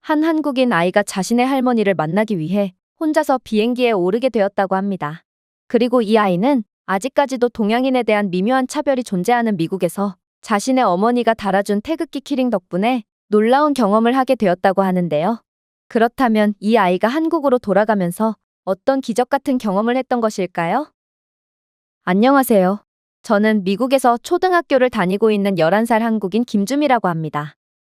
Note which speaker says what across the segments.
Speaker 1: 한 한국인 아이가 자신의 할머니를 만나기 위해 혼자서 비행기에 오르게 되었다고 합니다. 그리고 이 아이는 아직까지도 동양인에 대한 미묘한 차별이 존재하는 미국에서 자신의 어머니가 달아준 태극기 키링 덕분에 놀라운 경험을 하게 되었다고 하는데요. 그렇다면 이 아이가 한국으로 돌아가면서 어떤 기적 같은 경험을 했던 것일까요? 안녕하세요. 저는 미국에서 초등학교를 다니고 있는 11살 한국인 김주미라고 합니다.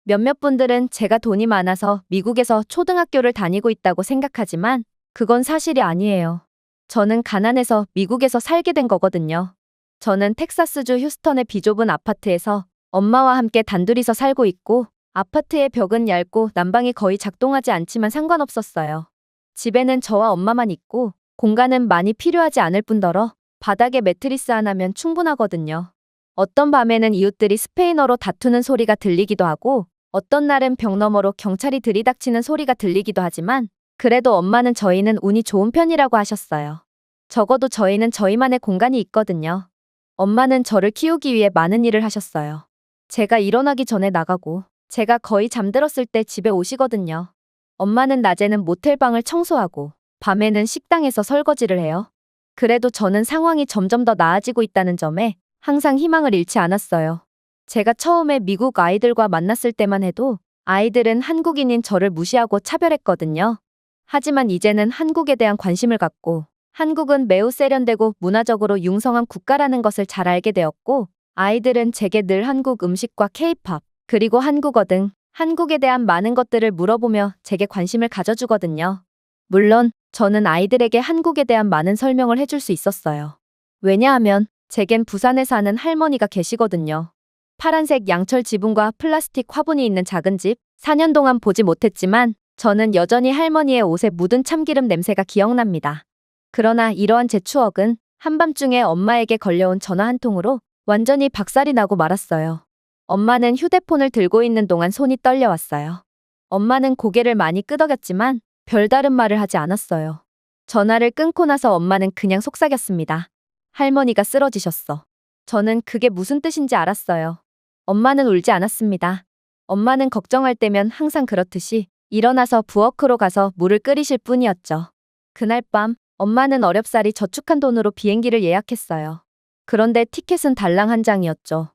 Speaker 1: 몇몇 분들은 제가 돈이 많아서 미국에서 초등학교를 다니고 있다고 생각하지만 그건 사실이 아니에요. 저는 가난해서 미국에서 살게 된 거거든요. 저는 텍사스주 휴스턴의 비좁은 아파트에서 엄마와 함께 단둘이서 살고 있고 아파트의 벽은 얇고 난방이 거의 작동하지 않지만 상관없었어요. 집에는 저와 엄마만 있고 공간은 많이 필요하지 않을 뿐더러 바닥에 매트리스 하나면 충분하거든요. 어떤 밤에는 이웃들이 스페인어로 다투는 소리가 들리기도 하고 어떤 날은 벽 너머로 경찰이 들이닥치는 소리가 들리기도 하지만 그래도 엄마는 저희는 운이 좋은 편이라고 하셨어요. 적어도 저희는 저희만의 공간이 있거든요. 엄마는 저를 키우기 위해 많은 일을 하셨어요. 제가 일어나기 전에 나가고 제가 거의 잠들었을 때 집에 오시거든요. 엄마는 낮에는 모텔방을 청소하고 밤에는 식당에서 설거지를 해요. 그래도 저는 상황이 점점 더 나아지고 있다는 점에 항상 희망을 잃지 않았어요. 제가 처음에 미국 아이들과 만났을 때만 해도 아이들은 한국인인 저를 무시하고 차별했거든요. 하지만 이제는 한국에 대한 관심을 갖고 한국은 매우 세련되고 문화적으로 융성한 국가라는 것을 잘 알게 되었고 아이들은 제게 늘 한국 음식과 케이팝, 그리고 한국어 등 한국에 대한 많은 것들을 물어보며 제게 관심을 가져주거든요. 물론 저는 아이들에게 한국에 대한 많은 설명을 해줄 수 있었어요. 왜냐하면 제겐 부산에 사는 할머니가 계시거든요. 파란색 양철 지붕과 플라스틱 화분이 있는 작은 집, 4년 동안 보지 못했지만 저는 여전히 할머니의 옷에 묻은 참기름 냄새가 기억납니다. 그러나 이러한 제 추억은 한밤중에 엄마에게 걸려온 전화 한 통으로 완전히 박살이 나고 말았어요. 엄마는 휴대폰을 들고 있는 동안 손이 떨려왔어요. 엄마는 고개를 많이 끄덕였지만 별다른 말을 하지 않았어요. 전화를 끊고 나서 엄마는 그냥 속삭였습니다. 할머니가 쓰러지셨어. 저는 그게 무슨 뜻인지 알았어요. 엄마는 울지 않았습니다. 엄마는 걱정할 때면 항상 그렇듯이 일어나서 부엌으로 가서 물을 끓이실 뿐이었죠. 그날 밤 엄마는 어렵사리 저축한 돈으로 비행기를 예약했어요. 그런데 티켓은 달랑 한 장이었죠.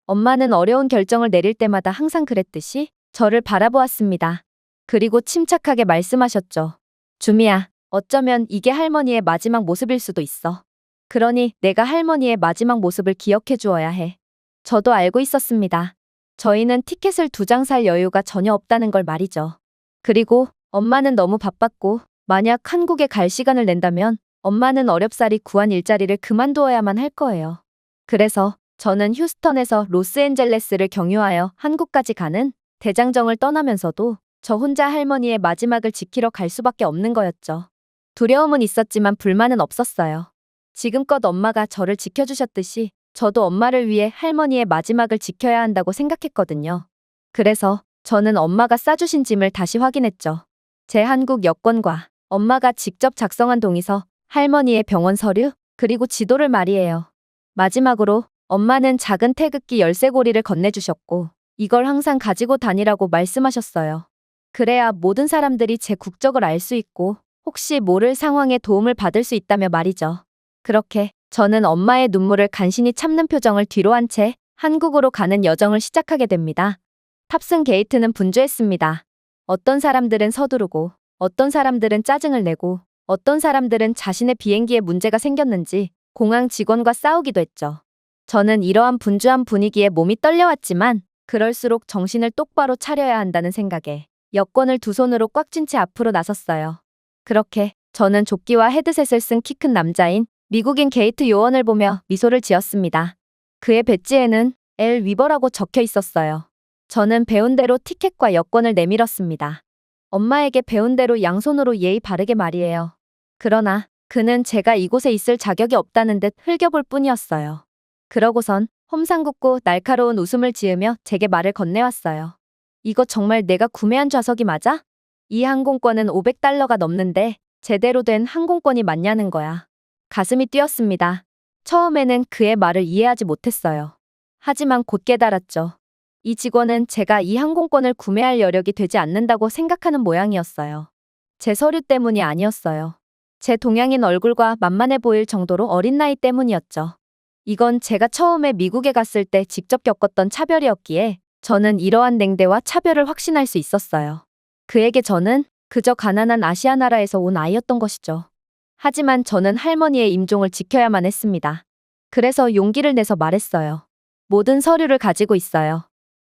Speaker 1: 엄마는 어려운 결정을 내릴 때마다 항상 그랬듯이 저를 바라보았습니다. 그리고 침착하게 말씀하셨죠. 주미야, 어쩌면 이게 할머니의 마지막 모습일 수도 있어. 그러니 내가 할머니의 마지막 모습을 기억해 주어야 해. 저도 알고 있었습니다. 저희는 티켓을 2장 살 여유가 전혀 없다는 걸 말이죠. 그리고 엄마는 너무 바빴고 만약 한국에 갈 시간을 낸다면 엄마는 어렵사리 구한 일자리를 그만두어야만 할 거예요. 그래서 저는 휴스턴에서 로스앤젤레스를 경유하여 한국까지 가는 대장정을 떠나면서도 저 혼자 할머니의 마지막을 지키러 갈 수밖에 없는 거였죠. 두려움은 있었지만 불만은 없었어요. 지금껏 엄마가 저를 지켜주셨듯이 저도 엄마를 위해 할머니의 마지막을 지켜야 한다고 생각했거든요. 그래서 저는 엄마가 싸주신 짐을 다시 확인했죠. 제 한국 여권과 엄마가 직접 작성한 동의서, 할머니의 병원 서류, 그리고 지도를 말이에요. 마지막으로 엄마는 작은 태극기 열쇠고리를 건네주셨고 이걸 항상 가지고 다니라고 말씀하셨어요. 그래야 모든 사람들이 제 국적을 알 수 있고 혹시 모를 상황에 도움을 받을 수 있다며 말이죠. 그렇게 저는 엄마의 눈물을 간신히 참는 표정을 뒤로 한 채 한국으로 가는 여정을 시작하게 됩니다. 탑승 게이트는 분주했습니다. 어떤 사람들은 서두르고 어떤 사람들은 짜증을 내고 어떤 사람들은 자신의 비행기에 문제가 생겼는지 공항 직원과 싸우기도 했죠. 저는 이러한 분주한 분위기에 몸이 떨려왔지만 그럴수록 정신을 똑바로 차려야 한다는 생각에 여권을 두 손으로 꽉 쥔 채 앞으로 나섰어요. 그렇게 저는 조끼와 헤드셋을 쓴 키 큰 남자인 미국인 게이트 요원을 보며 미소를 지었습니다. 그의 배지에는 엘 위버라고 적혀 있었어요. 저는 배운 대로 티켓과 여권을 내밀었습니다. 엄마에게 배운 대로 양손으로 예의 바르게 말이에요. 그러나 그는 제가 이곳에 있을 자격이 없다는 듯 흘겨볼 뿐이었어요. 그러고선 험상궂고 날카로운 웃음을 지으며 제게 말을 건네왔어요. 이거 정말 내가 구매한 좌석이 맞아? 이 항공권은 $500가 넘는데 제대로 된 항공권이 맞냐는 거야. 가슴이 뛰었습니다. 처음에는 그의 말을 이해하지 못했어요. 하지만 곧 깨달았죠. 이 직원은 제가 이 항공권을 구매할 여력이 되지 않는다고 생각하는 모양이었어요. 제 서류 때문이 아니었어요. 제 동양인 얼굴과 만만해 보일 정도로 어린 나이 때문이었죠. 이건 제가 처음에 미국에 갔을 때 직접 겪었던 차별이었기에 저는 이러한 냉대와 차별을 확신할 수 있었어요. 그에게 저는 그저 가난한 아시아 나라에서 온 아이였던 것이죠. 하지만 저는 할머니의 임종을 지켜야만 했습니다. 그래서 용기를 내서 말했어요. 모든 서류를 가지고 있어요.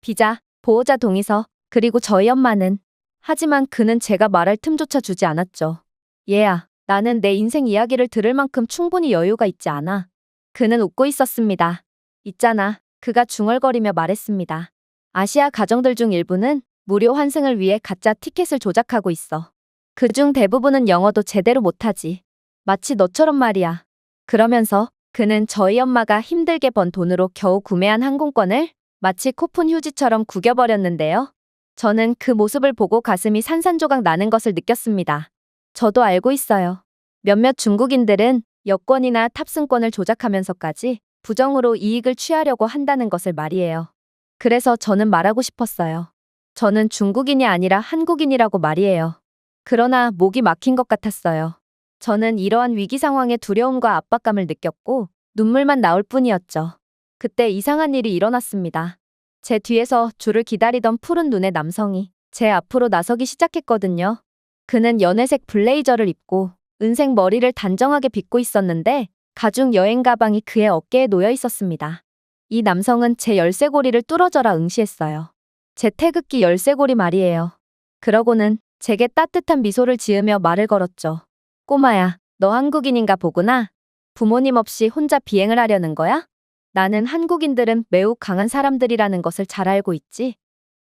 Speaker 1: 비자, 보호자 동의서, 그리고 저희 엄마는. 하지만 그는 제가 말할 틈조차 주지 않았죠. 얘야, 나는 내 인생 이야기를 들을 만큼 충분히 여유가 있지 않아. 그는 웃고 있었습니다. 있잖아, 그가 중얼거리며 말했습니다. 아시아 가정들 중 일부는 무료 환승을 위해 가짜 티켓을 조작하고 있어. 그중 대부분은 영어도 제대로 못하지. 마치 너처럼 말이야. 그러면서 그는 저희 엄마가 힘들게 번 돈으로 겨우 구매한 항공권을 마치 코푼 휴지처럼 구겨버렸는데요. 저는 그 모습을 보고 가슴이 산산조각 나는 것을 느꼈습니다. 저도 알고 있어요. 몇몇 중국인들은 여권이나 탑승권을 조작하면서까지 부정으로 이익을 취하려고 한다는 것을 말이에요. 그래서 저는 말하고 싶었어요. 저는 중국인이 아니라 한국인이라고 말이에요. 그러나 목이 막힌 것 같았어요. 저는 이러한 위기 상황에 두려움과 압박감을 느꼈고 눈물만 나올 뿐이었죠. 그때 이상한 일이 일어났습니다. 제 뒤에서 줄을 기다리던 푸른 눈의 남성이 제 앞으로 나서기 시작했거든요. 그는 연회색 블레이저를 입고 은색 머리를 단정하게 빗고 있었는데 가죽 여행 가방이 그의 어깨에 놓여 있었습니다. 이 남성은 제 열쇠고리를 뚫어져라 응시했어요. 제 태극기 열쇠고리 말이에요. 그러고는 제게 따뜻한 미소를 지으며 말을 걸었죠. 꼬마야, 너 한국인인가 보구나. 부모님 없이 혼자 비행을 하려는 거야? 나는 한국인들은 매우 강한 사람들이라는 것을 잘 알고 있지.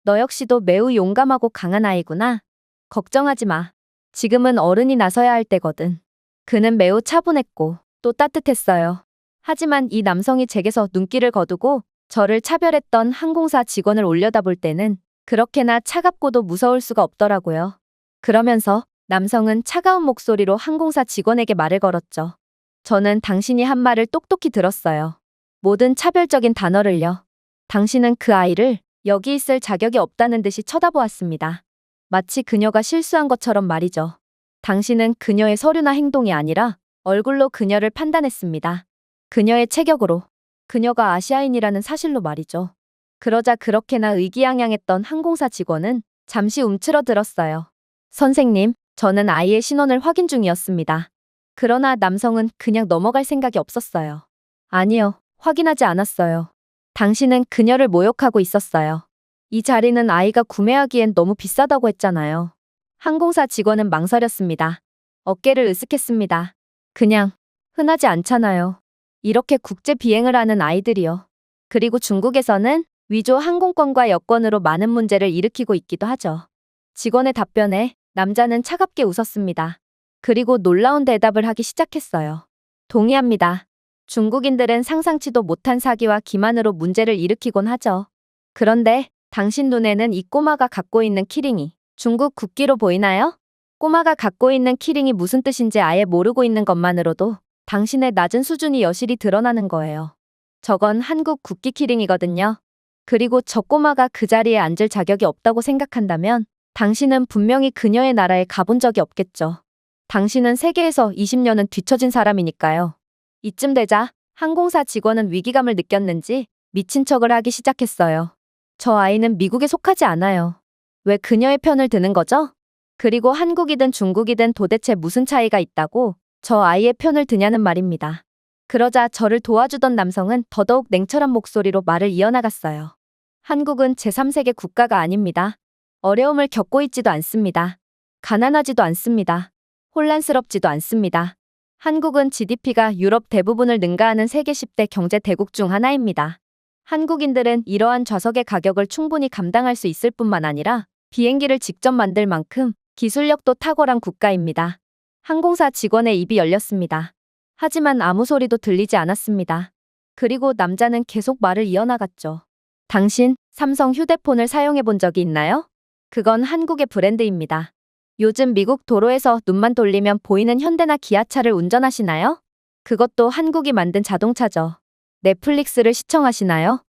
Speaker 1: 너 역시도 매우 용감하고 강한 아이구나. 걱정하지 마. 지금은 어른이 나서야 할 때거든. 그는 매우 차분했고 또 따뜻했어요. 하지만 이 남성이 제게서 눈길을 거두고 저를 차별했던 항공사 직원을 올려다볼 때는 그렇게나 차갑고도 무서울 수가 없더라고요. 그러면서 남성은 차가운 목소리로 항공사 직원에게 말을 걸었죠. 저는 당신이 한 말을 똑똑히 들었어요. 모든 차별적인 단어를요. 당신은 그 아이를 여기 있을 자격이 없다는 듯이 쳐다보았습니다. 마치 그녀가 실수한 것처럼 말이죠. 당신은 그녀의 서류나 행동이 아니라 얼굴로 그녀를 판단했습니다. 그녀의 체격으로. 그녀가 아시아인이라는 사실로 말이죠. 그러자 그렇게나 의기양양했던 항공사 직원은 잠시 움츠러들었어요. 선생님, 저는 아이의 신원을 확인 중이었습니다. 그러나 남성은 그냥 넘어갈 생각이 없었어요. 아니요, 확인하지 않았어요. 당신은 그녀를 모욕하고 있었어요. 이 자리는 아이가 구매하기엔 너무 비싸다고 했잖아요. 항공사 직원은 망설였습니다. 어깨를 으쓱했습니다. 그냥 흔하지 않잖아요. 이렇게 국제 비행을 하는 아이들이요. 그리고 중국에서는 위조 항공권과 여권으로 많은 문제를 일으키고 있기도 하죠. 직원의 답변에 남자는 차갑게 웃었습니다. 그리고 놀라운 대답을 하기 시작했어요. 동의합니다. 중국인들은 상상치도 못한 사기와 기만으로 문제를 일으키곤 하죠. 그런데 당신 눈에는 이 꼬마가 갖고 있는 키링이 중국 국기로 보이나요? 꼬마가 갖고 있는 키링이 무슨 뜻인지 아예 모르고 있는 것만으로도 당신의 낮은 수준이 여실히 드러나는 거예요. 저건 한국 국기 키링이거든요. 그리고 저 꼬마가 그 자리에 앉을 자격이 없다고 생각한다면 당신은 분명히 그녀의 나라에 가본 적이 없겠죠. 당신은 세계에서 20년은 뒤처진 사람이니까요. 이쯤 되자 항공사 직원은 위기감을 느꼈는지 미친 척을 하기 시작했어요. 저 아이는 미국에 속하지 않아요. 왜 그녀의 편을 드는 거죠? 그리고 한국이든 중국이든 도대체 무슨 차이가 있다고 저 아이의 편을 드냐는 말입니다. 그러자 저를 도와주던 남성은 더더욱 냉철한 목소리로 말을 이어나갔어요. 한국은 제3세계 국가가 아닙니다. 어려움을 겪고 있지도 않습니다. 가난하지도 않습니다. 혼란스럽지도 않습니다. 한국은 GDP가 유럽 대부분을 능가하는 세계 10대 경제 대국 중 하나입니다. 한국인들은 이러한 좌석의 가격을 충분히 감당할 수 있을 뿐만 아니라 비행기를 직접 만들 만큼 기술력도 탁월한 국가입니다. 항공사 직원의 입이 열렸습니다. 하지만 아무 소리도 들리지 않았습니다. 그리고 남자는 계속 말을 이어나갔죠. 당신 삼성 휴대폰을 사용해 본 적이 있나요? 그건 한국의 브랜드입니다. 요즘 미국 도로에서 눈만 돌리면 보이는 현대나 기아차를 운전하시나요? 그것도 한국이 만든 자동차죠. 넷플릭스를 시청하시나요?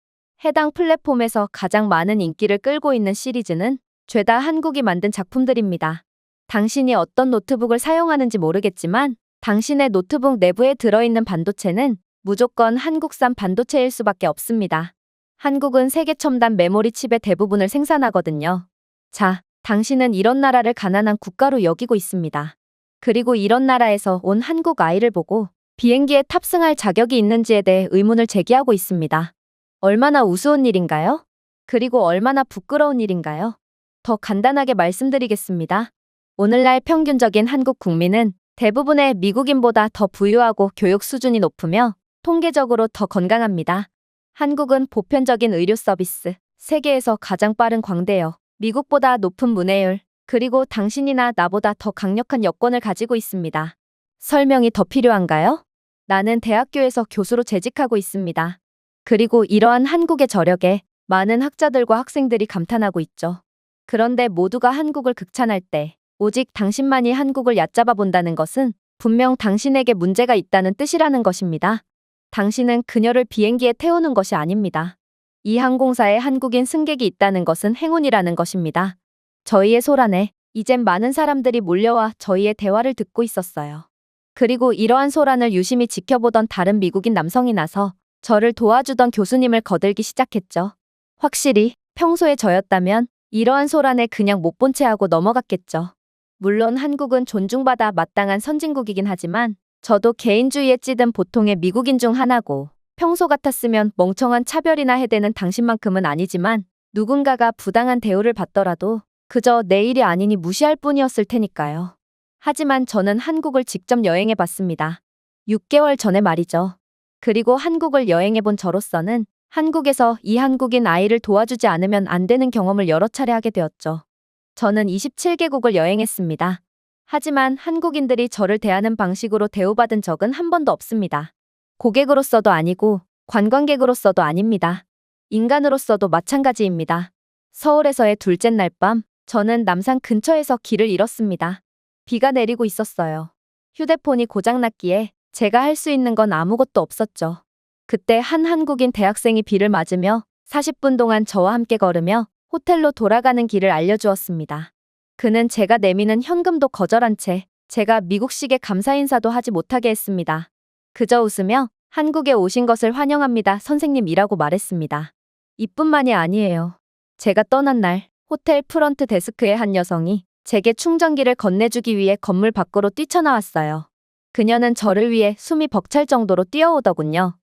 Speaker 1: 해당 플랫폼에서 가장 많은 인기를 끌고 있는 시리즈는 죄다 한국이 만든 작품들입니다. 당신이 어떤 노트북을 사용하는지 모르겠지만 당신의 노트북 내부에 들어있는 반도체는 무조건 한국산 반도체일 수밖에 없습니다. 한국은 세계 첨단 메모리 칩의 대부분을 생산하거든요. 자, 당신은 이런 나라를 가난한 국가로 여기고 있습니다. 그리고 이런 나라에서 온 한국 아이를 보고 비행기에 탑승할 자격이 있는지에 대해 의문을 제기하고 있습니다. 얼마나 우스운 일인가요? 그리고 얼마나 부끄러운 일인가요? 더 간단하게 말씀드리겠습니다. 오늘날 평균적인 한국 국민은 대부분의 미국인보다 더 부유하고 교육 수준이 높으며 통계적으로 더 건강합니다. 한국은 보편적인 의료 서비스, 세계에서 가장 빠른 광대역, 미국보다 높은 문해율, 그리고 당신이나 나보다 더 강력한 여권을 가지고 있습니다. 설명이 더 필요한가요? 나는 대학교에서 교수로 재직하고 있습니다. 그리고 이러한 한국의 저력에 많은 학자들과 학생들이 감탄하고 있죠. 그런데 모두가 한국을 극찬할 때 오직 당신만이 한국을 얕잡아 본다는 것은 분명 당신에게 문제가 있다는 뜻이라는 것입니다. 당신은 그녀를 비행기에 태우는 것이 아닙니다. 이 항공사에 한국인 승객이 있다는 것은 행운이라는 것입니다. 저희의 소란에 이젠 많은 사람들이 몰려와 저희의 대화를 듣고 있었어요. 그리고 이러한 소란을 유심히 지켜보던 다른 미국인 남성이 나서 저를 도와주던 교수님을 거들기 시작했죠. 확실히 평소에 저였다면 이러한 소란에 그냥 못 본 채 하고 넘어갔겠죠. 물론 한국은 존중받아 마땅한 선진국이긴 하지만 저도 개인주의에 찌든 보통의 미국인 중 하나고 평소 같았으면 멍청한 차별이나 해대는 당신만큼은 아니지만 누군가가 부당한 대우를 받더라도 그저 내 일이 아니니 무시할 뿐이었을 테니까요. 하지만 저는 한국을 직접 여행해 봤습니다. 6개월 전에 말이죠. 그리고 한국을 여행해 본 저로서는 한국에서 이 한국인 아이를 도와주지 않으면 안 되는 경험을 여러 차례 하게 되었죠. 저는 27개국을 여행했습니다. 하지만 한국인들이 저를 대하는 방식으로 대우받은 적은 한 번도 없습니다. 고객으로서도 아니고 관광객으로서도 아닙니다. 인간으로서도 마찬가지입니다. 서울에서의 둘째 날 밤, 저는 남산 근처에서 길을 잃었습니다. 비가 내리고 있었어요. 휴대폰이 고장났기에 제가 할 수 있는 건 아무것도 없었죠. 그때 한 한국인 대학생이 비를 맞으며 40분 동안 저와 함께 걸으며 호텔로 돌아가는 길을 알려주었습니다. 그는 제가 내미는 현금도 거절한 채 제가 미국식의 감사 인사도 하지 못하게 했습니다. 그저 웃으며 한국에 오신 것을 환영합니다, 선생님이라고 말했습니다. 이뿐만이 아니에요. 제가 떠난 날 호텔 프런트 데스크의 한 여성이 제게 충전기를 건네주기 위해 건물 밖으로 뛰쳐나왔어요. 그녀는 저를 위해 숨이 벅찰 정도로 뛰어오더군요.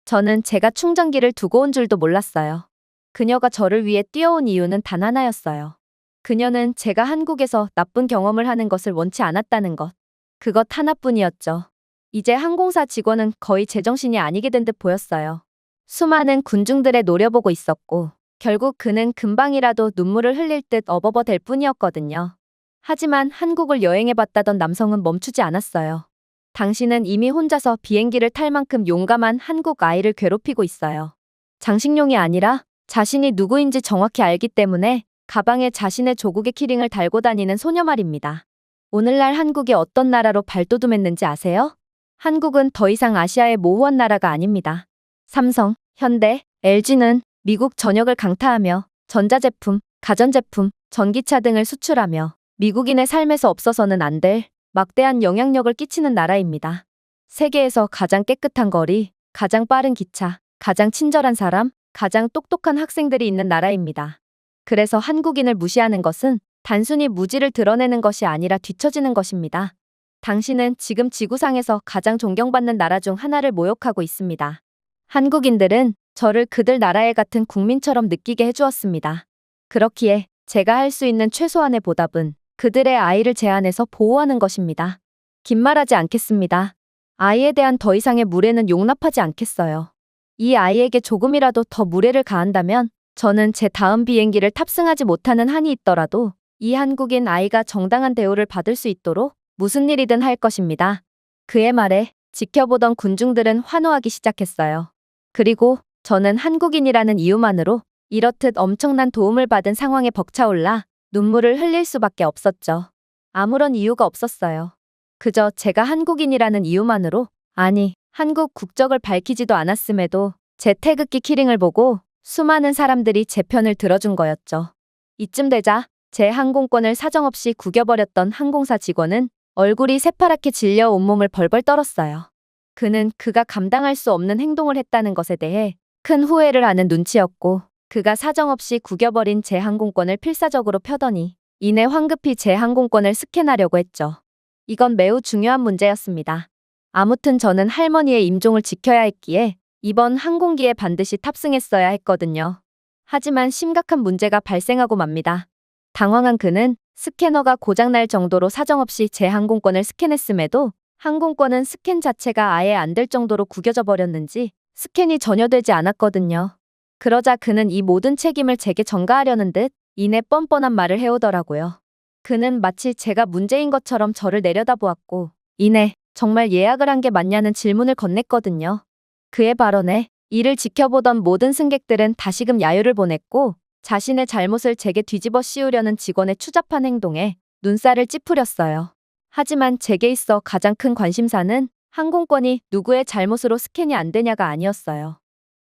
Speaker 1: 저는 제가 충전기를 두고 온 줄도 몰랐어요. 그녀가 저를 위해 뛰어온 이유는 단 하나였어요. 그녀는 제가 한국에서 나쁜 경험을 하는 것을 원치 않았다는 것. 그것 하나뿐이었죠. 이제 항공사 직원은 거의 제정신이 아니게 된 듯 보였어요. 수많은 군중들의 노려보고 있었고 결국 그는 금방이라도 눈물을 흘릴 듯 어버버 될 뿐이었거든요. 하지만 한국을 여행해봤다던 남성은 멈추지 않았어요. 당신은 이미 혼자서 비행기를 탈 만큼 용감한 한국 아이를 괴롭히고 있어요. 장식용이 아니라 자신이 누구인지 정확히 알기 때문에 가방에 자신의 조국의 키링을 달고 다니는 소녀 말입니다. 오늘날 한국이 어떤 나라로 발돋움했는지 아세요? 한국은 더 이상 아시아의 모호한 나라가 아닙니다. 삼성, 현대, LG는 미국 전역을 강타하며 전자제품, 가전제품, 전기차 등을 수출하며 미국인의 삶에서 없어서는 안 될 막대한 영향력을 끼치는 나라입니다. 세계에서 가장 깨끗한 거리, 가장 빠른 기차, 가장 친절한 사람, 가장 똑똑한 학생들이 있는 나라입니다. 그래서 한국인을 무시하는 것은 단순히 무지를 드러내는 것이 아니라 뒤처지는 것입니다. 당신은 지금 지구상에서 가장 존경받는 나라 중 하나를 모욕하고 있습니다. 한국인들은 저를 그들 나라의 같은 국민처럼 느끼게 해주었습니다. 그렇기에 제가 할 수 있는 최소한의 보답은 그들의 아이를 제한해서 보호하는 것입니다. 긴 말하지 않겠습니다. 아이에 대한 더 이상의 무례는 용납하지 않겠어요. 이 아이에게 조금이라도 더 무례를 가한다면 저는 제 다음 비행기를 탑승하지 못하는 한이 있더라도 이 한국인 아이가 정당한 대우를 받을 수 있도록 무슨 일이든 할 것입니다. 그의 말에 지켜보던 군중들은 환호하기 시작했어요. 그리고 저는 한국인이라는 이유만으로 이렇듯 엄청난 도움을 받은 상황에 벅차올라 눈물을 흘릴 수밖에 없었죠. 아무런 이유가 없었어요. 그저 제가 한국인이라는 이유만으로, 아니, 한국 국적을 밝히지도 않았음에도 제 태극기 키링을 보고 수많은 사람들이 제 편을 들어준 거였죠. 이쯤 되자 제 항공권을 사정없이 구겨버렸던 항공사 직원은 얼굴이 새파랗게 질려 온몸을 벌벌 떨었어요. 그는 그가 감당할 수 없는 행동을 했다는 것에 대해 큰 후회를 하는 눈치였고 그가 사정없이 구겨버린 제 항공권을 필사적으로 펴더니 이내 황급히 제 항공권을 스캔하려고 했죠. 이건 매우 중요한 문제였습니다. 아무튼 저는 할머니의 임종을 지켜야 했기에 이번 항공기에 반드시 탑승했어야 했거든요. 하지만 심각한 문제가 발생하고 맙니다. 당황한 그는 스캐너가 고장날 정도로 사정없이 제 항공권을 스캔했음에도 항공권은 스캔 자체가 아예 안 될 정도로 구겨져 버렸는지 스캔이 전혀 되지 않았거든요. 그러자 그는 이 모든 책임을 제게 전가하려는 듯 이내 뻔뻔한 말을 해오더라고요. 그는 마치 제가 문제인 것처럼 저를 내려다보았고 이내 정말 예약을 한 게 맞냐는 질문을 건넸거든요. 그의 발언에 이를 지켜보던 모든 승객들은 다시금 야유를 보냈고 자신의 잘못을 제게 뒤집어 씌우려는 직원의 추잡한 행동에 눈살을 찌푸렸어요. 하지만 제게 있어 가장 큰 관심사는 항공권이 누구의 잘못으로 스캔이 안 되냐가 아니었어요.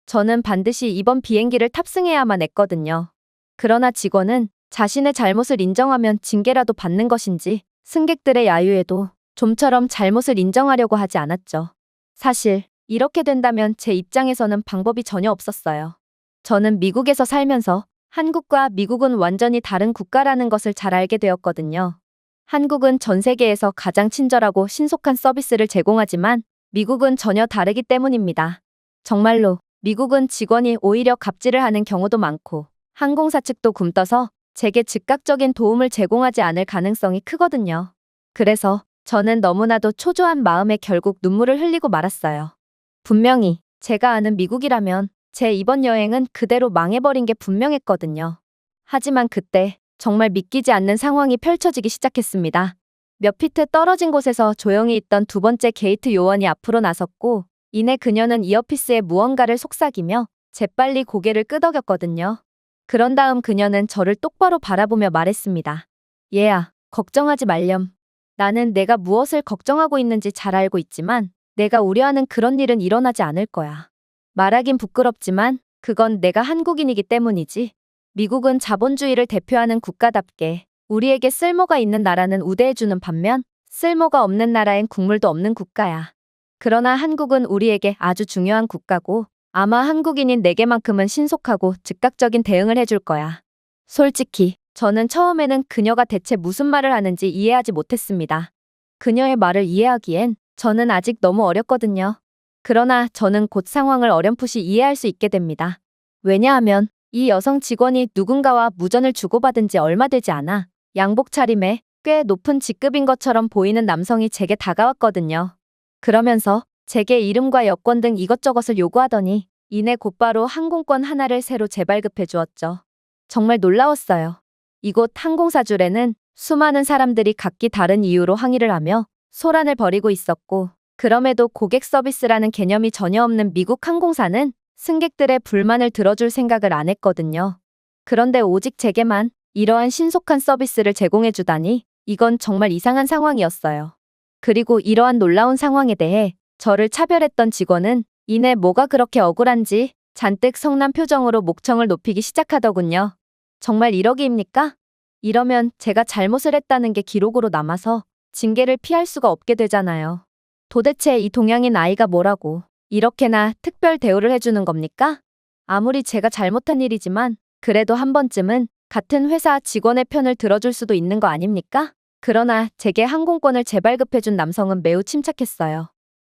Speaker 1: 저는 반드시 이번 비행기를 탑승해야만 했거든요. 그러나 직원은 자신의 잘못을 인정하면 징계라도 받는 것인지 승객들의 야유에도 좀처럼 잘못을 인정하려고 하지 않았죠. 사실 이렇게 된다면 제 입장에서는 방법이 전혀 없었어요. 저는 미국에서 살면서 한국과 미국은 완전히 다른 국가라는 것을 잘 알게 되었거든요. 한국은 전 세계에서 가장 친절하고 신속한 서비스를 제공하지만 미국은 전혀 다르기 때문입니다. 정말로 미국은 직원이 오히려 갑질을 하는 경우도 많고 항공사 측도 굼떠서 제게 즉각적인 도움을 제공하지 않을 가능성이 크거든요. 그래서 저는 너무나도 초조한 마음에 결국 눈물을 흘리고 말았어요. 분명히 제가 아는 미국이라면 제 이번 여행은 그대로 망해버린 게 분명했거든요. 하지만 그때 정말 믿기지 않는 상황이 펼쳐지기 시작했습니다. 몇 피트 떨어진 곳에서 조용히 있던 두 번째 게이트 요원이 앞으로 나섰고 이내 그녀는 이어피스에 무언가를 속삭이며 재빨리 고개를 끄덕였거든요. 그런 다음 그녀는 저를 똑바로 바라보며 말했습니다. 얘야, 걱정하지 말렴. 나는 내가 무엇을 걱정하고 있는지 잘 알고 있지만 내가 우려하는 그런 일은 일어나지 않을 거야. 말하긴 부끄럽지만 그건 내가 한국인이기 때문이지. 미국은 자본주의를 대표하는 국가답게 우리에게 쓸모가 있는 나라는 우대해주는 반면 쓸모가 없는 나라엔 국물도 없는 국가야. 그러나 한국은 우리에게 아주 중요한 국가고 아마 한국인인 내게만큼은 신속하고 즉각적인 대응을 해줄 거야. 솔직히 저는 처음에는 그녀가 대체 무슨 말을 하는지 이해하지 못했습니다. 그녀의 말을 이해하기엔 저는 아직 너무 어렸거든요. 그러나 저는 곧 상황을 어렴풋이 이해할 수 있게 됩니다. 왜냐하면 이 여성 직원이 누군가와 무전을 주고받은 지 얼마 되지 않아 양복 차림에 꽤 높은 직급인 것처럼 보이는 남성이 제게 다가왔거든요. 그러면서 제게 이름과 여권 등 이것저것을 요구하더니 이내 곧바로 항공권 하나를 새로 재발급해 주었죠. 정말 놀라웠어요. 이곳 항공사줄에는 수많은 사람들이 각기 다른 이유로 항의를 하며 소란을 벌이고 있었고 그럼에도 고객 서비스라는 개념이 전혀 없는 미국 항공사는 승객들의 불만을 들어줄 생각을 안 했거든요. 그런데 오직 제게만 이러한 신속한 서비스를 제공해주다니 이건 정말 이상한 상황이었어요. 그리고 이러한 놀라운 상황에 대해 저를 차별했던 직원은 이내 뭐가 그렇게 억울한지 잔뜩 성난 표정으로 목청을 높이기 시작하더군요. 정말 이러기입니까? 이러면 제가 잘못을 했다는 게 기록으로 남아서 징계를 피할 수가 없게 되잖아요. 도대체 이 동양인 아이가 뭐라고 이렇게나 특별 대우를 해주는 겁니까? 아무리 제가 잘못한 일이지만 그래도 한 번쯤은 같은 회사 직원의 편을 들어줄 수도 있는 거 아닙니까? 그러나 제게 항공권을 재발급해준 남성은 매우 침착했어요.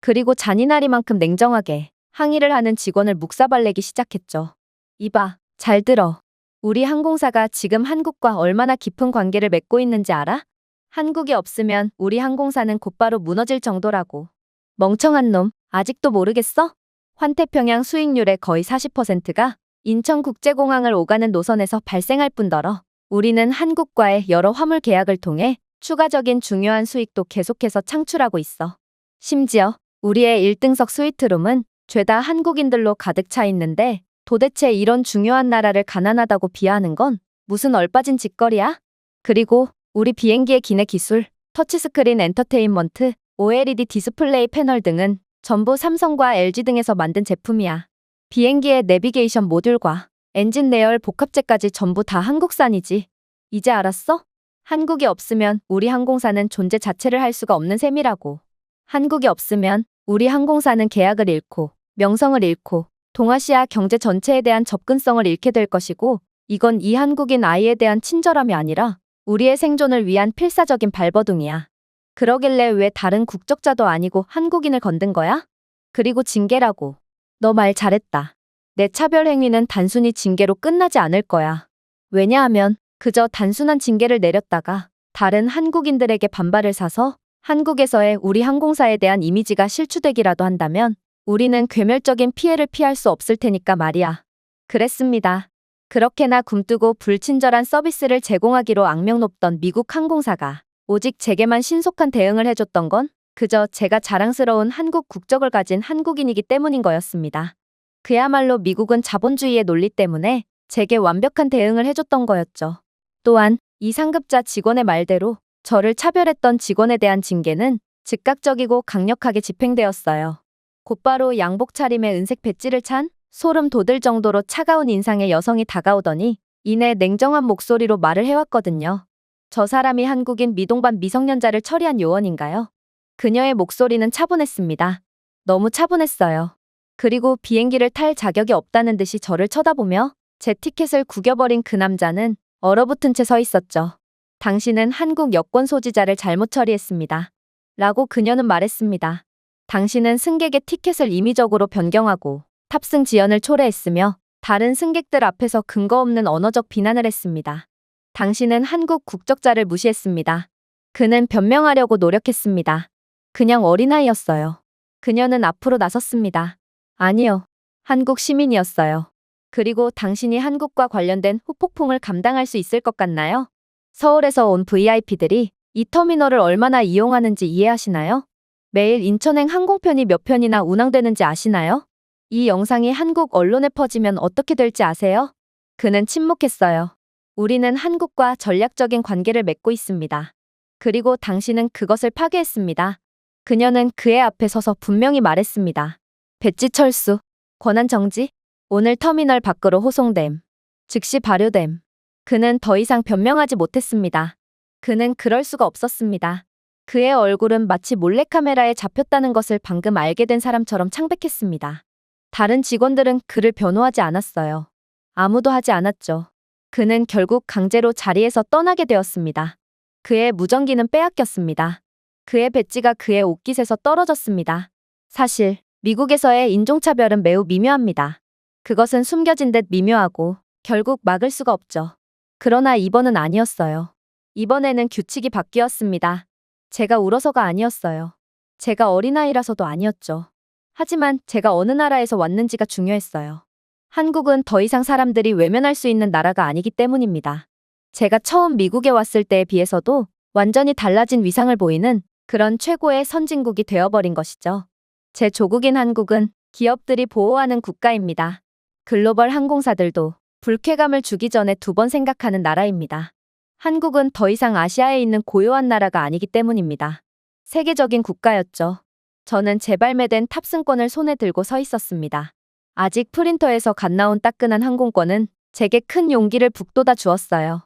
Speaker 1: 그리고 잔인하리만큼 냉정하게 항의를 하는 직원을 묵사발내기 시작했죠. 이봐, 잘 들어. 우리 항공사가 지금 한국과 얼마나 깊은 관계를 맺고 있는지 알아? 한국이 없으면 우리 항공사는 곧바로 무너질 정도라고. 멍청한 놈, 아직도 모르겠어? 환태평양 수익률의 거의 40%가 인천국제공항을 오가는 노선에서 발생할 뿐더러 우리는 한국과의 여러 화물 계약을 통해 추가적인 중요한 수익도 계속해서 창출하고 있어. 심지어 우리의 1등석 스위트룸은 죄다 한국인들로 가득 차 있는데 도대체 이런 중요한 나라를 가난하다고 비하하는 건 무슨 얼빠진 짓거리야? 그리고 우리 비행기의 기내 기술, 터치스크린 엔터테인먼트, OLED 디스플레이 패널 등은 전부 삼성과 LG 등에서 만든 제품이야. 비행기의 내비게이션 모듈과 엔진 내열 복합재까지 전부 다 한국산이지. 이제 알았어? 한국이 없으면 우리 항공사는 존재 자체를 할 수가 없는 셈이라고. 한국이 없으면 우리 항공사는 계약을 잃고 명성을 잃고 동아시아 경제 전체에 대한 접근성을 잃게 될 것이고, 이건 이 한국인 아이에 대한 친절함이 아니라 우리의 생존을 위한 필사적인 발버둥이야. 그러길래 왜 다른 국적자도 아니고 한국인을 건든 거야? 그리고 징계라고. 너 말 잘했다. 내 차별 행위는 단순히 징계로 끝나지 않을 거야. 왜냐하면 그저 단순한 징계를 내렸다가 다른 한국인들에게 반발을 사서 한국에서의 우리 항공사에 대한 이미지가 실추되기라도 한다면 우리는 괴멸적인 피해를 피할 수 없을 테니까 말이야. 그랬습니다. 그렇게나 굼뜨고 불친절한 서비스를 제공하기로 악명 높던 미국 항공사가 오직 제게만 신속한 대응을 해줬던 건 그저 제가 자랑스러운 한국 국적을 가진 한국인이기 때문인 거였습니다. 그야말로 미국은 자본주의의 논리 때문에 제게 완벽한 대응을 해줬던 거였죠. 또한 이 상급자 직원의 말대로 저를 차별했던 직원에 대한 징계는 즉각적이고 강력하게 집행되었어요. 곧바로 양복 차림에 은색 배지를 찬 소름 돋을 정도로 차가운 인상의 여성이 다가오더니 이내 냉정한 목소리로 말을 해왔거든요. 저 사람이 한국인 미동반 미성년자를 처리한 요원인가요? 그녀의 목소리는 차분했습니다. 너무 차분했어요. 그리고 비행기를 탈 자격이 없다는 듯이 저를 쳐다보며 제 티켓을 구겨버린 그 남자는 얼어붙은 채 서 있었죠. 당신은 한국 여권 소지자를 잘못 처리했습니다. 라고 그녀는 말했습니다. 당신은 승객의 티켓을 임의적으로 변경하고 탑승 지연을 초래했으며 다른 승객들 앞에서 근거 없는 언어적 비난을 했습니다. 당신은 한국 국적자를 무시했습니다. 그는 변명하려고 노력했습니다. 그냥 어린아이였어요. 그녀는 앞으로 나섰습니다. 아니요. 한국 시민이었어요. 그리고 당신이 한국과 관련된 후폭풍을 감당할 수 있을 것 같나요? 서울에서 온 VIP들이 이 터미널을 얼마나 이용하는지 이해하시나요? 매일 인천행 항공편이 몇 편이나 운항되는지 아시나요? 이 영상이 한국 언론에 퍼지면 어떻게 될지 아세요? 그는 침묵했어요. 우리는 한국과 전략적인 관계를 맺고 있습니다. 그리고 당신은 그것을 파괴했습니다. 그녀는 그의 앞에 서서 분명히 말했습니다. 배지 철수, 권한 정지, 오늘 터미널 밖으로 호송됨, 즉시 발효됨. 그는 더 이상 변명하지 못했습니다. 그는 그럴 수가 없었습니다. 그의 얼굴은 마치 몰래카메라에 잡혔다는 것을 방금 알게 된 사람처럼 창백했습니다. 다른 직원들은 그를 변호하지 않았어요. 아무도 하지 않았죠. 그는 결국 강제로 자리에서 떠나게 되었습니다. 그의 무전기는 빼앗겼습니다. 그의 배지가 그의 옷깃에서 떨어졌습니다. 사실 미국에서의 인종차별은 매우 미묘합니다. 그것은 숨겨진 듯 미묘하고 결국 막을 수가 없죠. 그러나 이번은 아니었어요. 이번에는 규칙이 바뀌었습니다. 제가 울어서가 아니었어요. 제가 어린아이라서도 아니었죠. 하지만 제가 어느 나라에서 왔는지가 중요했어요. 한국은 더 이상 사람들이 외면할 수 있는 나라가 아니기 때문입니다. 제가 처음 미국에 왔을 때에 비해서도 완전히 달라진 위상을 보이는 그런 최고의 선진국이 되어버린 것이죠. 제 조국인 한국은 기업들이 보호하는 국가입니다. 글로벌 항공사들도 불쾌감을 주기 전에 두 번 생각하는 나라입니다. 한국은 더 이상 아시아에 있는 고요한 나라가 아니기 때문입니다. 세계적인 국가였죠. 저는 재발매된 탑승권을 손에 들고 서 있었습니다. 아직 프린터에서 갓 나온 따끈한 항공권은 제게 큰 용기를 북돋아 주었어요.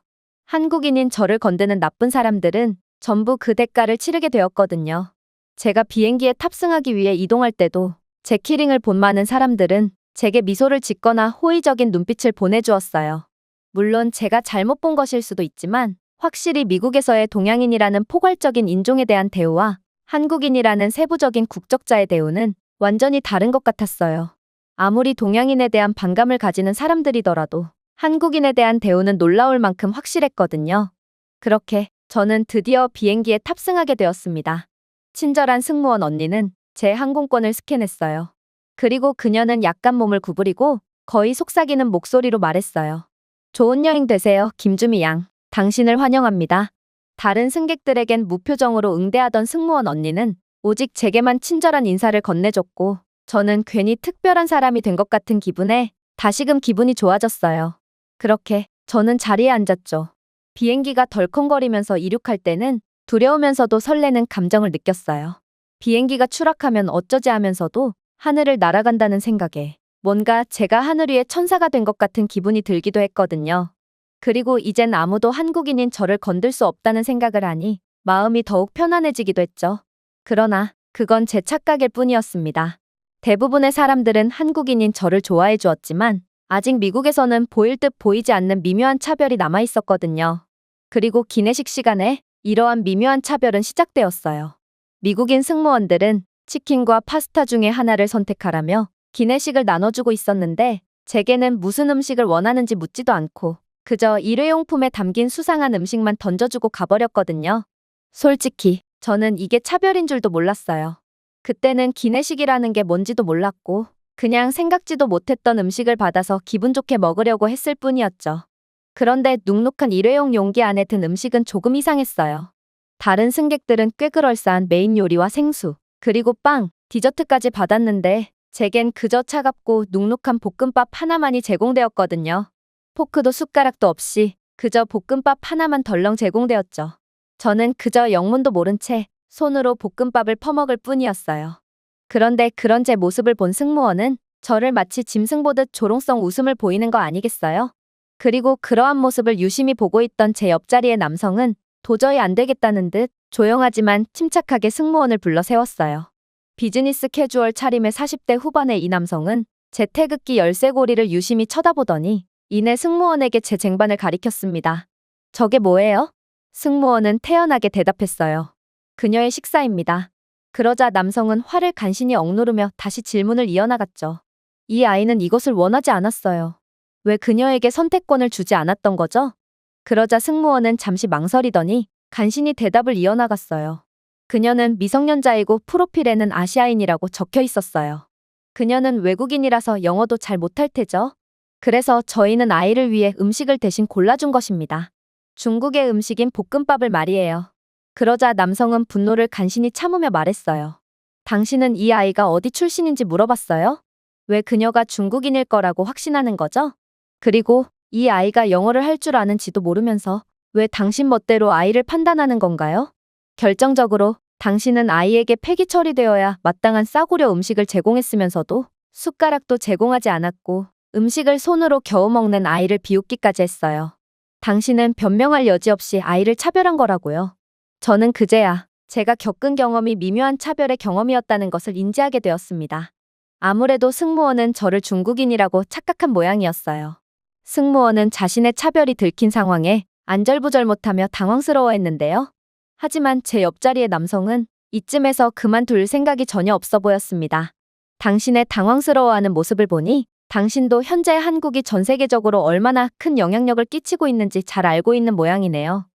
Speaker 1: 한국인인 저를 건드는 나쁜 사람들은 전부 그 대가를 치르게 되었거든요. 제가 비행기에 탑승하기 위해 이동할 때도 제 키링을 본 많은 사람들은 제게 미소를 짓거나 호의적인 눈빛을 보내주었어요. 물론 제가 잘못 본 것일 수도 있지만 확실히 미국에서의 동양인이라는 포괄적인 인종에 대한 대우와 한국인이라는 세부적인 국적자의 대우는 완전히 다른 것 같았어요. 아무리 동양인에 대한 반감을 가지는 사람들이더라도 한국인에 대한 대우는 놀라울 만큼 확실했거든요. 그렇게 저는 드디어 비행기에 탑승하게 되었습니다. 친절한 승무원 언니는 제 항공권을 스캔했어요. 그리고 그녀는 약간 몸을 구부리고 거의 속삭이는 목소리로 말했어요. 좋은 여행 되세요, 김주미 양. 당신을 환영합니다. 다른 승객들에겐 무표정으로 응대하던 승무원 언니는 오직 제게만 친절한 인사를 건네줬고 저는 괜히 특별한 사람이 된 것 같은 기분에 다시금 기분이 좋아졌어요. 그렇게 저는 자리에 앉았죠. 비행기가 덜컹거리면서 이륙할 때는 두려우면서도 설레는 감정을 느꼈어요. 비행기가 추락하면 어쩌지 하면서도 하늘을 날아간다는 생각에 뭔가 제가 하늘 위의 천사가 된 것 같은 기분이 들기도 했거든요. 그리고 이젠 아무도 한국인인 저를 건들 수 없다는 생각을 하니 마음이 더욱 편안해지기도 했죠. 그러나 그건 제 착각일 뿐이었습니다. 대부분의 사람들은 한국인인 저를 좋아해 주었지만 아직 미국에서는 보일 듯 보이지 않는 미묘한 차별이 남아 있었거든요. 그리고 기내식 시간에 이러한 미묘한 차별은 시작되었어요. 미국인 승무원들은 치킨과 파스타 중에 하나를 선택하라며 기내식을 나눠주고 있었는데 제게는 무슨 음식을 원하는지 묻지도 않고 그저 일회용품에 담긴 수상한 음식만 던져주고 가버렸거든요. 솔직히 저는 이게 차별인 줄도 몰랐어요. 그때는 기내식이라는 게 뭔지도 몰랐고 그냥 생각지도 못했던 음식을 받아서 기분 좋게 먹으려고 했을 뿐이었죠. 그런데 눅눅한 일회용 용기 안에 든 음식은 조금 이상했어요. 다른 승객들은 꽤 그럴싸한 메인 요리와 생수, 그리고 빵, 디저트까지 받았는데 제겐 그저 차갑고 눅눅한 볶음밥 하나만이 제공되었거든요. 포크도 숟가락도 없이 그저 볶음밥 하나만 덜렁 제공되었죠. 저는 그저 영문도 모른 채 손으로 볶음밥을 퍼먹을 뿐이었어요. 그런데 그런 제 모습을 본 승무원은 저를 마치 짐승 보듯 조롱성 웃음을 보이는 거 아니겠어요? 그리고 그러한 모습을 유심히 보고 있던 제 옆자리의 남성은 도저히 안 되겠다는 듯 조용하지만 침착하게 승무원을 불러 세웠어요. 비즈니스 캐주얼 차림의 40대 후반의 이 남성은 제 태극기 열쇠고리를 유심히 쳐다보더니 이내 승무원에게 제 쟁반을 가리켰습니다. 저게 뭐예요? 승무원은 태연하게 대답했어요. 그녀의 식사입니다. 그러자 남성은 화를 간신히 억누르며 다시 질문을 이어나갔죠. 이 아이는 이것을 원하지 않았어요. 왜 그녀에게 선택권을 주지 않았던 거죠? 그러자 승무원은 잠시 망설이더니 간신히 대답을 이어나갔어요. 그녀는 미성년자이고 프로필에는 아시아인이라고 적혀 있었어요. 그녀는 외국인이라서 영어도 잘 못할 테죠? 그래서 저희는 아이를 위해 음식을 대신 골라준 것입니다. 중국의 음식인 볶음밥을 말이에요. 그러자 남성은 분노를 간신히 참으며 말했어요. 당신은 이 아이가 어디 출신인지 물어봤어요? 왜 그녀가 중국인일 거라고 확신하는 거죠? 그리고 이 아이가 영어를 할 줄 아는지도 모르면서 왜 당신 멋대로 아이를 판단하는 건가요? 결정적으로 당신은 아이에게 폐기 처리되어야 마땅한 싸구려 음식을 제공했으면서도 숟가락도 제공하지 않았고 음식을 손으로 겨우 먹는 아이를 비웃기까지 했어요. 당신은 변명할 여지 없이 아이를 차별한 거라고요. 저는 그제야 제가 겪은 경험이 미묘한 차별의 경험이었다는 것을 인지하게 되었습니다. 아무래도 승무원은 저를 중국인이라고 착각한 모양이었어요. 승무원은 자신의 차별이 들킨 상황에 안절부절 못하며 당황스러워했는데요. 하지만 제 옆자리의 남성은 이쯤에서 그만둘 생각이 전혀 없어 보였습니다. 당신의 당황스러워하는 모습을 보니 당신도 현재 한국이 전 세계적으로 얼마나 큰 영향력을 끼치고 있는지 잘 알고 있는 모양이네요.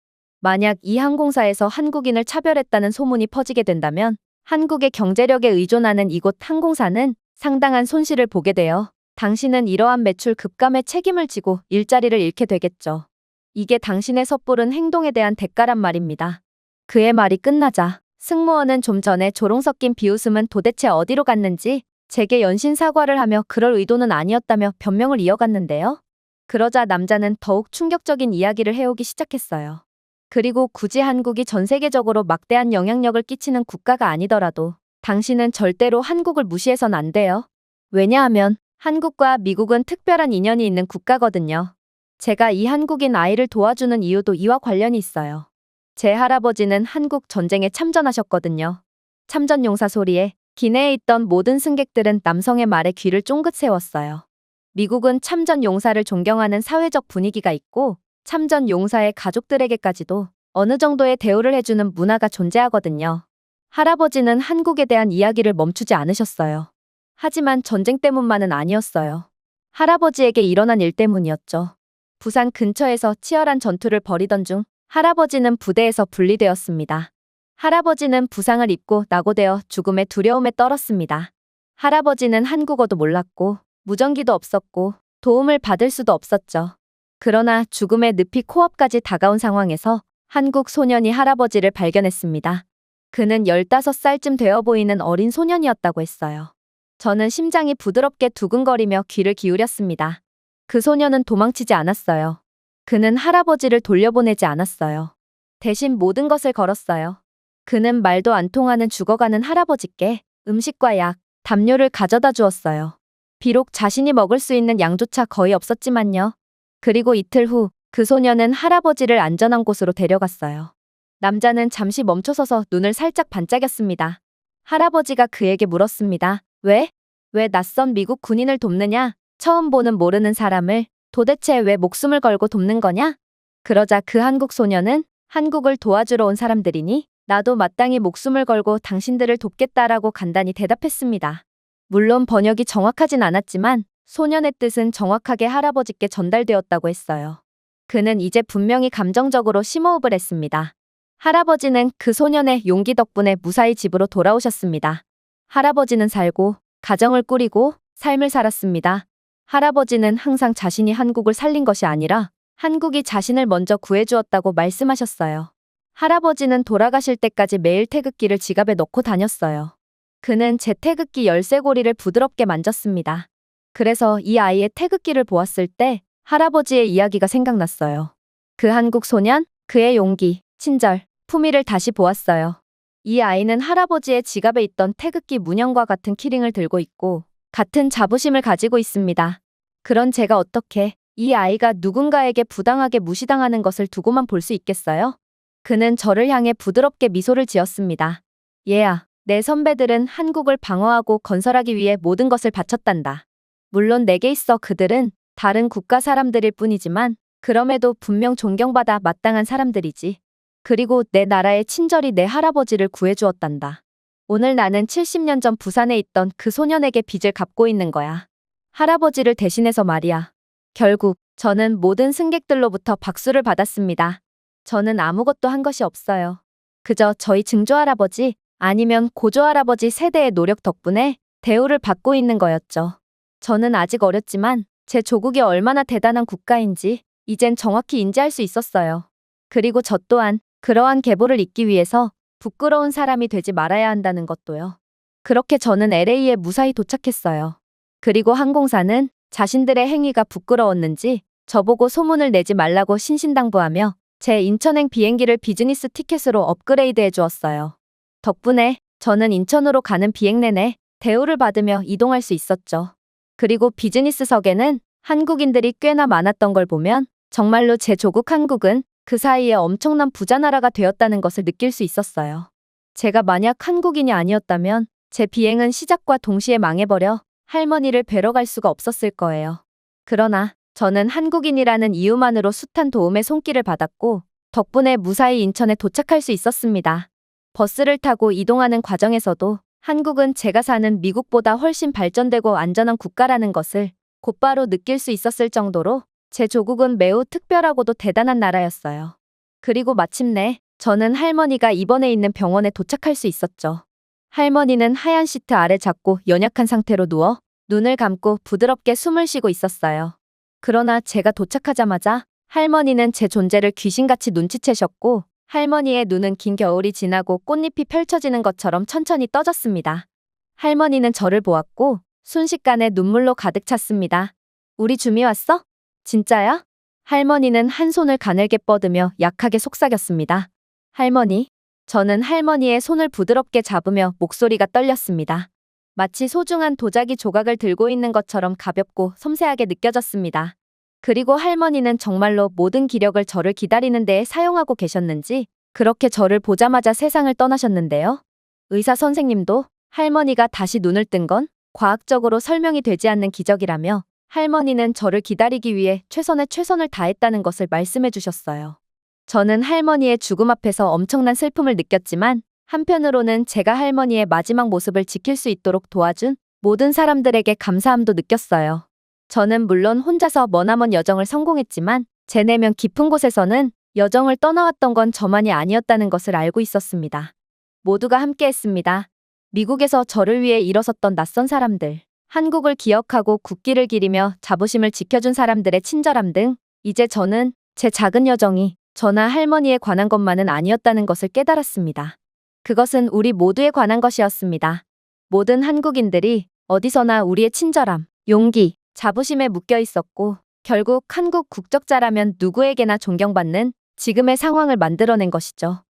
Speaker 1: 만약 이 항공사에서 한국인을 차별했다는 소문이 퍼지게 된다면 한국의 경제력에 의존하는 이곳 항공사는 상당한 손실을 보게 되어 당신은 이러한 매출 급감에 책임을 지고 일자리를 잃게 되겠죠. 이게 당신의 섣부른 행동에 대한 대가란 말입니다. 그의 말이 끝나자 승무원은 좀 전에 조롱 섞인 비웃음은 도대체 어디로 갔는지 제게 연신 사과를 하며 그럴 의도는 아니었다며 변명을 이어갔는데요. 그러자 남자는 더욱 충격적인 이야기를 해오기 시작했어요. 그리고 굳이 한국이 전 세계적으로 막대한 영향력을 끼치는 국가가 아니더라도 당신은 절대로 한국을 무시해선 안 돼요. 왜냐하면 한국과 미국은 특별한 인연이 있는 국가거든요. 제가 이 한국인 아이를 도와주는 이유도 이와 관련이 있어요. 제 할아버지는 한국 전쟁에 참전하셨거든요. 참전용사 소리에 기내에 있던 모든 승객들은 남성의 말에 귀를 쫑긋 세웠어요. 미국은 참전용사를 존경하는 사회적 분위기가 있고 참전용사의 가족들에게까지도 어느 정도의 대우를 해주는 문화가 존재하거든요. 할아버지는 한국에 대한 이야기를 멈추지 않으셨어요. 하지만 전쟁 때문만은 아니었어요. 할아버지에게 일어난 일 때문이었죠. 부산 근처에서 치열한 전투를 벌이던 중 할아버지는 부대에서 분리되었습니다. 할아버지는 부상을 입고 낙오되어 죽음의 두려움에 떨었습니다. 할아버지는 한국어도 몰랐고 무전기도 없었고 도움을 받을 수도 없었죠. 그러나 죽음의 늪이 코앞까지 다가온 상황에서 한국 소년이 할아버지를 발견했습니다. 그는 15살쯤 되어 보이는 어린 소년이었다고 했어요. 저는 심장이 부드럽게 두근거리며 귀를 기울였습니다. 그 소년은 도망치지 않았어요. 그는 할아버지를 돌려보내지 않았어요. 대신 모든 것을 걸었어요. 그는 말도 안 통하는 죽어가는 할아버지께 음식과 약, 담요를 가져다 주었어요. 비록 자신이 먹을 수 있는 양조차 거의 없었지만요. 그리고 이틀 후 그 소녀는 할아버지를 안전한 곳으로 데려갔어요. 남자는 잠시 멈춰서서 눈을 살짝 반짝였습니다. 할아버지가 그에게 물었습니다. 왜? 왜 낯선 미국 군인을 돕느냐? 처음 보는 모르는 사람을 도대체 왜 목숨을 걸고 돕는 거냐? 그러자 그 한국 소녀는 한국을 도와주러 온 사람들이니 나도 마땅히 목숨을 걸고 당신들을 돕겠다라고 간단히 대답했습니다. 물론 번역이 정확하진 않았지만 소년의 뜻은 정확하게 할아버지께 전달되었다고 했어요. 그는 이제 분명히 감정적으로 심호흡을 했습니다. 할아버지는 그 소년의 용기 덕분에 무사히 집으로 돌아오셨습니다. 할아버지는 살고 가정을 꾸리고 삶을 살았습니다. 할아버지는 항상 자신이 한국을 살린 것이 아니라 한국이 자신을 먼저 구해주었다고 말씀하셨어요. 할아버지는 돌아가실 때까지 매일 태극기를 지갑에 넣고 다녔어요. 그는 제 태극기 열쇠고리를 부드럽게 만졌습니다. 그래서 이 아이의 태극기를 보았을 때 할아버지의 이야기가 생각났어요. 그 한국 소년, 그의 용기, 친절, 품위를 다시 보았어요. 이 아이는 할아버지의 지갑에 있던 태극기 문양과 같은 키링을 들고 있고 같은 자부심을 가지고 있습니다. 그런 제가 어떻게 이 아이가 누군가에게 부당하게 무시당하는 것을 두고만 볼 수 있겠어요? 그는 저를 향해 부드럽게 미소를 지었습니다. 얘야, 내 선배들은 한국을 방어하고 건설하기 위해 모든 것을 바쳤단다. 물론 내게 있어 그들은 다른 국가 사람들일 뿐이지만 그럼에도 분명 존경받아 마땅한 사람들이지. 그리고 내 나라의 친절히 내 할아버지를 구해주었단다. 오늘 나는 70년 전 부산에 있던 그 소년에게 빚을 갚고 있는 거야. 할아버지를 대신해서 말이야. 결국 저는 모든 승객들로부터 박수를 받았습니다. 저는 아무것도 한 것이 없어요. 그저 저희 증조할아버지 아니면 고조할아버지 세대의 노력 덕분에 대우를 받고 있는 거였죠. 저는 아직 어렸지만 제 조국이 얼마나 대단한 국가인지 이젠 정확히 인지할 수 있었어요. 그리고 저 또한 그러한 계보를 잇기 위해서 부끄러운 사람이 되지 말아야 한다는 것도요. 그렇게 저는 LA에 무사히 도착했어요. 그리고 항공사는 자신들의 행위가 부끄러웠는지 저보고 소문을 내지 말라고 신신당부하며 제 인천행 비행기를 비즈니스 티켓으로 업그레이드해 주었어요. 덕분에 저는 인천으로 가는 비행 내내 대우를 받으며 이동할 수 있었죠. 그리고 비즈니스석에는 한국인들이 꽤나 많았던 걸 보면 정말로 제 조국 한국은 그 사이에 엄청난 부자 나라가 되었다는 것을 느낄 수 있었어요. 제가 만약 한국인이 아니었다면 제 비행은 시작과 동시에 망해버려 할머니를 뵈러 갈 수가 없었을 거예요. 그러나 저는 한국인이라는 이유만으로 숱한 도움의 손길을 받았고 덕분에 무사히 인천에 도착할 수 있었습니다. 버스를 타고 이동하는 과정에서도 한국은 제가 사는 미국보다 훨씬 발전되고 안전한 국가라는 것을 곧바로 느낄 수 있었을 정도로 제 조국은 매우 특별하고도 대단한 나라였어요. 그리고 마침내 저는 할머니가 입원해 있는 병원에 도착할 수 있었죠. 할머니는 하얀 시트 아래 작고 연약한 상태로 누워 눈을 감고 부드럽게 숨을 쉬고 있었어요. 그러나 제가 도착하자마자 할머니는 제 존재를 귀신같이 눈치채셨고 할머니의 눈은 긴 겨울이 지나고 꽃잎이 펼쳐지는 것처럼 천천히 떠졌습니다. 할머니는 저를 보았고 순식간에 눈물로 가득 찼습니다. 우리 주미 왔어? 진짜야? 할머니는 한 손을 가늘게 뻗으며 약하게 속삭였습니다. 할머니. 저는 할머니의 손을 부드럽게 잡으며 목소리가 떨렸습니다. 마치 소중한 도자기 조각을 들고 있는 것처럼 가볍고 섬세하게 느껴졌습니다. 그리고 할머니는 정말로 모든 기력을 저를 기다리는 데에 사용하고 계셨는지 그렇게 저를 보자마자 세상을 떠나셨는데요. 의사 선생님도 할머니가 다시 눈을 뜬 건 과학적으로 설명이 되지 않는 기적이라며 할머니는 저를 기다리기 위해 최선의 최선을 다했다는 것을 말씀해 주셨어요. 저는 할머니의 죽음 앞에서 엄청난 슬픔을 느꼈지만 한편으로는 제가 할머니의 마지막 모습을 지킬 수 있도록 도와준 모든 사람들에게 감사함도 느꼈어요. 저는 물론 혼자서 머나먼 여정을 성공했지만 제 내면 깊은 곳에서는 여정을 떠나왔던 건 저만이 아니었다는 것을 알고 있었습니다. 모두가 함께했습니다. 미국에서 저를 위해 일어섰던 낯선 사람들, 한국을 기억하고 국기를 기리며 자부심을 지켜준 사람들의 친절함 등 이제 저는 제 작은 여정이 저나 할머니에 관한 것만은 아니었다는 것을 깨달았습니다. 그것은 우리 모두에 관한 것이었습니다. 모든 한국인들이 어디서나 우리의 친절함, 용기, 자부심에 묶여 있었고 결국 한국 국적자라면 누구에게나 존경받는 지금의 상황을 만들어낸 것이죠.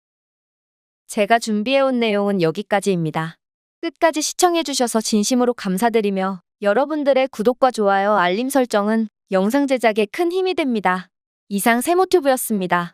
Speaker 1: 제가 준비해온 내용은 여기까지입니다. 끝까지 시청해주셔서 진심으로 감사드리며 여러분들의 구독과 좋아요, 알림 설정은 영상 제작에 큰 힘이 됩니다. 이상 세모튜브였습니다.